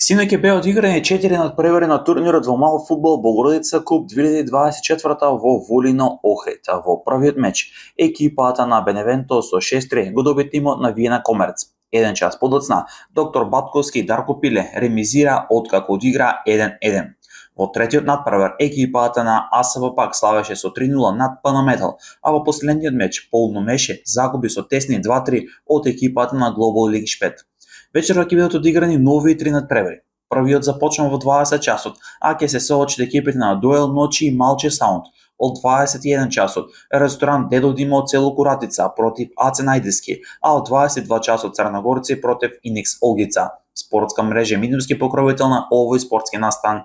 Синоќ беа одиграни 4 надпревари на турнирот во мал фудбал Богородица Куп 2024 во Волино Охрид. Во првиот меч екипата на Беневенто со 6-3 го доби тимот на Виена Комерц. Еден час подоцна доктор Батковски и Дарко Пиле ремизира откако одигра 1-1. Во третиот надпревар екипата на АСВ пак славеше со 3-0 над ПН Метал, а во последниот меч Полно Меше загуби со тесни 2-3 од екипата на Глобал Лигиш 5. Вечерва ќе бидат одиграни нови 3 надпревари. Првиот започнува во 20 часот, а ќе се соочат екипите на Дуел Ночи и Малче Саунд. Од 21 часот ресторант Дедо Димо од село Куратица против АЦ Најдиски, а од 22 часот Црногорци против Иникс Олгица. Спортска мрежа Минимски покровител на овој спортски настан.